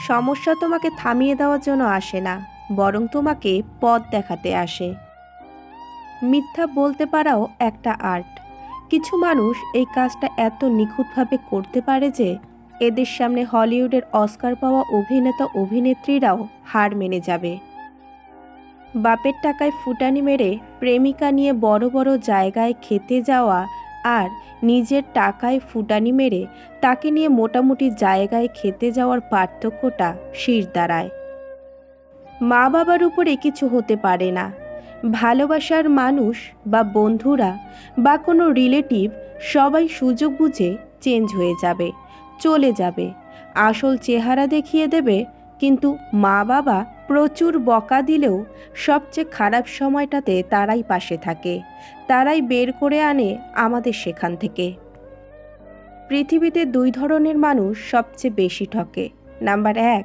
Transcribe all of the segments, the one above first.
সমস্যা তোমাকে থামিয়ে দেওয়ার জন্য আসে না, বরং তোমাকে পথ দেখাতে আসে। মিথ্যা বলতে পারাও একটা আর্ট। কিছু মানুষ এই কাজটা এত নিখুঁতভাবে করতে পারে যে এদের সামনে হলিউডের অস্কার পাওয়া অভিনেতা অভিনেত্রীরাও হার মেনে যাবে। বাপের টাকায় ফুটানি মেরে প্রেমিকা নিয়ে বড় বড় জায়গায় খেতে যাওয়া আর নিজের টাকায় ফুটানি মেরে তাকে নিয়ে মোটামুটি জায়গায় খেতে যাওয়ার পার্থক্যটা শির দাঁড়ায়। মা বাবার উপরে কিছু হতে পারে না, ভালোবাসার মানুষ বা বন্ধুরা বা কোনো রিলেটিভ সবাই সুযোগ বুঝে চেঞ্জ হয়ে যাবে, চলে যাবে, আসল চেহারা দেখিয়ে দেবে। কিন্তু মা বাবা প্রচুর বকা দিলেও সবচেয়ে খারাপ সময়টাতে তারাই পাশে থাকে, তারাই বের করে আনে আমাদের সেখান থেকে। পৃথিবীতে দুই ধরনের মানুষ সবচেয়ে বেশি ঠকে। নাম্বার 1,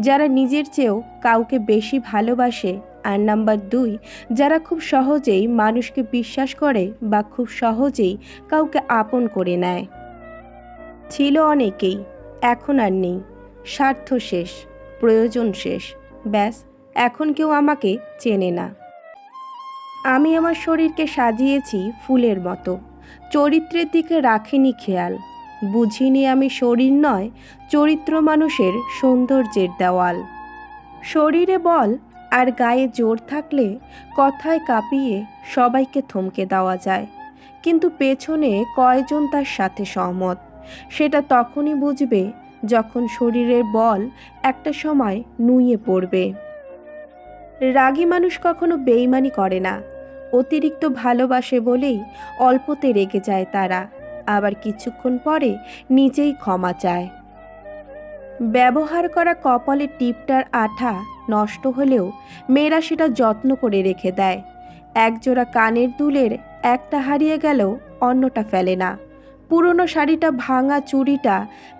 যারা নিজের চেয়েও কাউকে বেশি ভালোবাসে, আর নাম্বার 2, যারা খুব সহজেই মানুষকে বিশ্বাস করে বা খুব সহজেই কাউকে আপন করে নেয়। ছিল অনেকেই, এখন আর নেই। স্বার্থ শেষ, প্রয়োজন শেষ, ব্যাস এখন কেউ আমাকে চেনে না। আমি আমার শরীরকে সাজিয়েছি ফুলের মতো, চরিত্রের দিকে রাখিনি খেয়াল। বুঝিনি আমি শরীর নয়, চরিত্র মানুষের সৌন্দর্যের দেওয়াল। শরীরে বল আর গায়ে জোর থাকলে কথায় কাঁপিয়ে সবাইকে থমকে দেওয়া যায়, কিন্তু পেছনে কয়জন তার সাথে সহমত সেটা তখনই বুঝবে যখন শরীরের বল একটা সময় নুয়ে পড়বে। রাগী মানুষ কখনো বেইমানি করে না, অতিরিক্ত ভালোবাসে বলেই অল্পতে রেগে যায় তারা, আবার কিছুক্ষণ পরে নিজেই ক্ষমা চায়। ব্যবহার করা কপালের টিপটার আঠা নষ্ট হলেও মেয়েরা সেটা যত্ন করে রেখে দেয়। একজোড়া কানের দুলের একটা হারিয়ে গেলেও অন্যটা ফেলে না। পুরনো শাড়িটা, ভাঙা চুড়িটা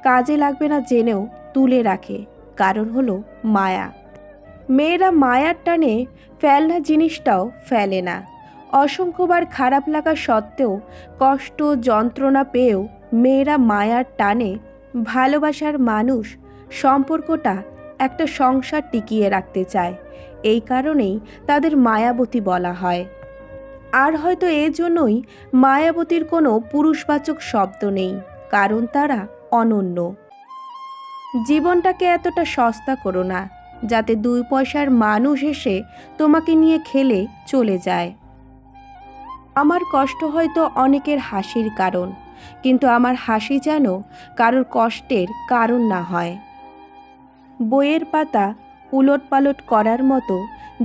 কাজে লাগবে না জেনেও তুলে রাখে, কারণ হলো মায়া। মেয়েরা মায়ার টানে ফেলনা জিনিসটাও ফেলে না। অসংখ্যবার খারাপ লাগা সত্ত্বেও, কষ্ট যন্ত্রণা পেয়েও মেয়েরা মায়ার টানে ভালোবাসার মানুষ, সম্পর্কটা, একটা সংসার টিকিয়ে রাখতে চায়। এই কারণেই তাদের মায়াবতী বলা হয়। আর হয়তো এজন্যই মায়াবতীর কোনো পুরুষবাচক শব্দ নেই, কারণ তারা অনন্য। জীবনটাকে এতটা সস্তা করো না যাতে 2 পয়সার মানুষ এসে তোমাকে নিয়ে খেলে চলে যায়। আমার কষ্ট হয়তো অনেকের হাসির কারণ, কিন্তু আমার হাসি যেন কারোর কষ্টের কারণ না হয়। বইয়ের পাতা উলটপালট করার মতো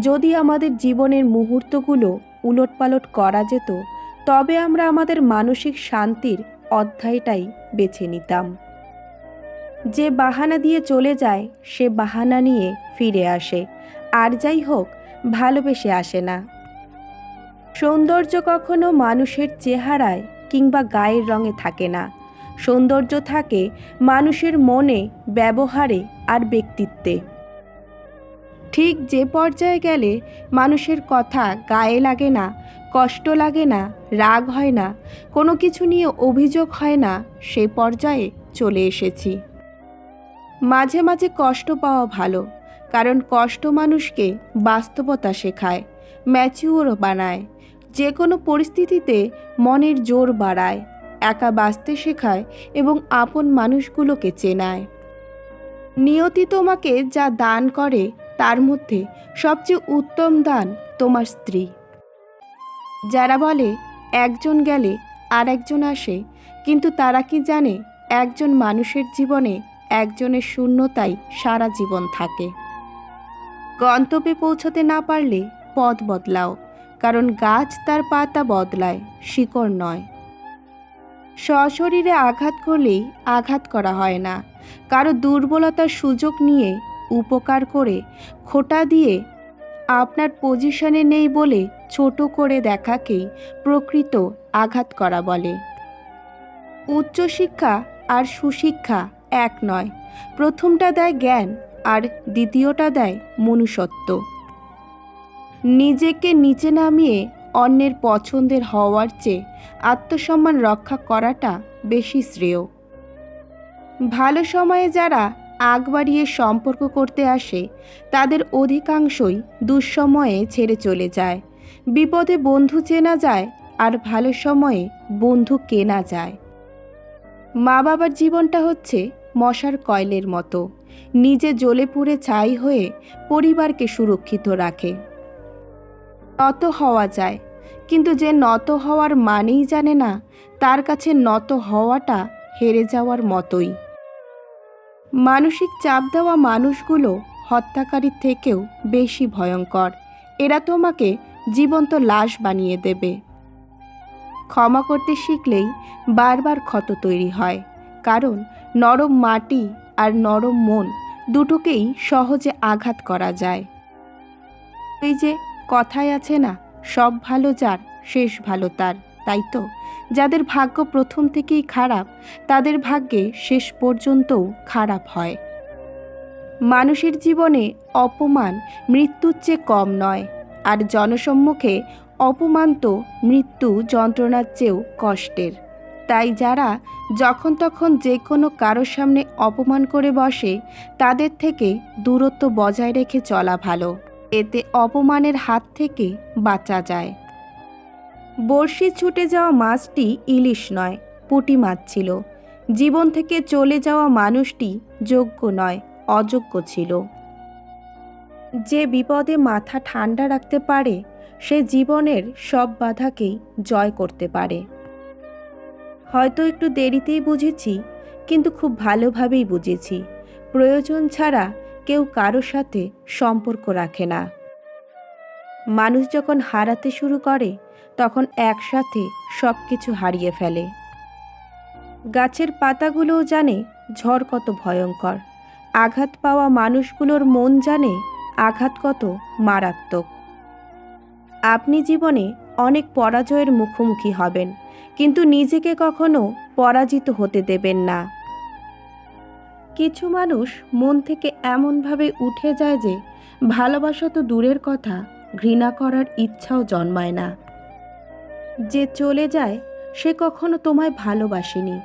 যদি আমাদের জীবনের মুহূর্তগুলো উলটপালট করা যেত, তবে আমরা আমাদের মানসিক শান্তির অধ্যায়টাই বেছে নিতাম। যে বাহানা দিয়ে চলে যায় সে বাহানা নিয়ে ফিরে আসে, আর যাই হোক ভালোবেসে আসে না। সৌন্দর্য কখনো মানুষের চেহারায় কিংবা গায়ের রঙে থাকে না, সৌন্দর্য থাকে মানুষের মনে, ব্যবহারে আর ব্যক্তিত্বে। ঠিক যে পর্যায়ে গেলে মানুষের কথা গায়ে লাগে না, কষ্ট লাগে না, রাগ হয় না, কোনো কিছু নিয়ে অভিযোগ হয় না, সে পর্যায়ে চলে এসেছি। মাঝে মাঝে কষ্ট পাওয়া ভালো, কারণ কষ্ট মানুষকে বাস্তবতা শেখায়, ম্যাচিওর বানায়, যে কোনো পরিস্থিতিতে মনের জোর বাড়ায়, একা বাঁচতে শেখায় এবং আপন মানুষগুলোকে চেনায়। নিয়তি তোমাকে যা দান করে তার মধ্যে সবচেয়ে উত্তম দান তোমার স্ত্রী। যারা বলে একজন গেলে আর একজন আসে, কিন্তু তারা কি জানে একজন মানুষের জীবনে একজনের শূন্যতাই সারা জীবন থাকে। গন্তব্যে পৌঁছতে না পারলে পথ বদলাও, কারণ গাছ তার পাতা বদলায়, শিকড় নয়। সশরীরে আঘাত করলেই আঘাত করা হয় না, কারো দুর্বলতার সুযোগ নিয়ে উপকার করে খোঁটা দিয়ে আপনার পজিশনে নেই বলে ছোট করে দেখাকেই প্রকৃত আঘাত করা বলে। উচ্চশিক্ষা আর সুশিক্ষা এক নয়, প্রথমটা দেয় জ্ঞান আর দ্বিতীয়টা দেয় মনুষ্যত্ব। নিজেকে নিচে নামিয়ে অন্যের পছন্দের হওয়ার চেয়ে আত্মসম্মান রক্ষা করাটা বেশি শ্রেয়। ভালো সময়ে যারা আগ বাড়িয়ে সম্পর্ক করতে আসে তাদের অধিকাংশই দুঃসময়ে ছেড়ে চলে যায়। বিপদে বন্ধু চেনা যায়, আর ভালো সময়ে বন্ধু কেনা যায়। মা বাবার জীবনটা হচ্ছে মশার কয়েলের মতো, নিজে জ্বলে পুড়ে ছাই হয়ে পরিবারকে সুরক্ষিত রাখে। নত হওয়া যায়, কিন্তু যে নত হওয়ার মানেই জানে না, তার কাছে নত হওয়াটা হেরে যাওয়ার মতোই। মানসিক চাপ দেওয়া মানুষগুলো হত্যাকারীর থেকেও বেশি ভয়ঙ্কর। এরা তোমাকে জীবন্ত লাশ বানিয়ে দেবে। ক্ষমা করতে শিখলেই বারবার ক্ষত তৈরি হয়, কারণ নরম মাটি আর নরম মন দুটোকেই সহজে আঘাত করা যায়। এই যে কথায় আছে না, সব ভালো যার শেষ ভালো তার, তাই তো যাদের ভাগ্য প্রথম থেকেই খারাপ, তাদের ভাগ্যে শেষ পর্যন্তও খারাপ হয়। মানুষের জীবনে অপমান মৃত্যুর চেয়ে কম নয়, আর জনসম্মুখে অপমান তো মৃত্যু যন্ত্রণার চেয়েও কষ্টের। তাই যারা যখন তখন যে কোনো কারোর সামনে অপমান করে বসে, তাদের থেকে দূরত্ব বজায় রেখে চলা ভালো। এতে অপমানের হাত থেকে বাঁচা যায়। বড়শি ছুটে যাওয়া মাছটি ইলিশ নয়, পুঁটি মাছ ছিল। জীবন থেকে চলে যাওয়া মানুষটি যোগ্য নয়, অযোগ্য ছিল। যে বিপদে মাথা ঠান্ডা রাখতে পারে, সে জীবনের সব বাধাকেই জয় করতে পারে। হয়তো একটু দেরিতেই বুঝেছি, কিন্তু খুব ভালোভাবেই বুঝেছি। প্রয়োজন ছাড়া কেউ কারো সাথে সম্পর্ক রাখে না। মানুষ যখন হারাতে শুরু করে, তখন একসাথে সব কিছু হারিয়ে ফেলে। গাছের পাতাগুলোও জানে ঝড় কত ভয়ঙ্কর। আঘাত পাওয়া মানুষগুলোর মন জানে আঘাত কত মারাত্মক। আপনি জীবনে অনেক পরাজয়ের মুখোমুখি হবেন, কিন্তু নিজেকে কখনো পরাজিত হতে দেবেন না। কিছু মানুষ মন থেকে এমনভাবে উঠে যায় যে ভালোবাসা তো দূরের কথা, ঘৃণা করার ইচ্ছাও জন্মায় না। যে চলে যায় সে কখনো তোমায় ভালোবাসেনি,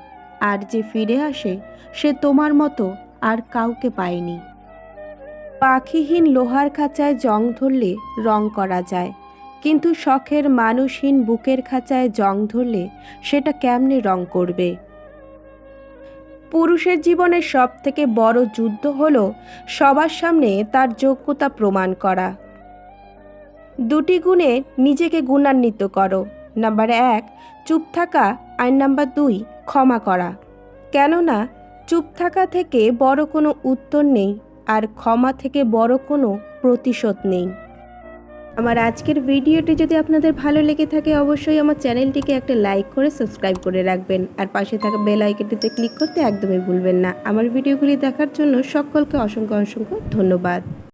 আর যে ফিরে আসে সে তোমার মতো আর কাউকে পায়নি। পাখিহীন লোহার খাঁচায় জং ধরলে রং করা যায়, কিন্তু শখের মানুষহীন বুকের খাঁচায় জং ধরলে সেটা কেমনে রং করবে? পুরুষের জীবনের সবথেকে বড় যুদ্ধ হলো সবার সামনে তার যোগ্যতা প্রমাণ করা। দুটি গুণে নিজেকে গুণান্বিত করো। নাম্বার 1 চুপ থাকা, আর নাম্বার 2 ক্ষমা করা। কেননা চুপ থাকা থেকে বড় কোনো উত্তর নেই, আর ক্ষমা থেকে বড় কোনো প্রতিশোধ নেই। আমার আজকের ভিডিওটি যদি আপনাদের ভালো লেগে থাকে, অবশ্যই আমার চ্যানেলটিকে একটা লাইক করে সাবস্ক্রাইব করে রাখবেন, আর পাশে থাকা বেল আইকনটিতে ক্লিক করতে একদমই ভুলবেন না। আমার ভিডিওগুলি দেখার জন্য সকলকে অসংখ্য অসংখ্য ধন্যবাদ।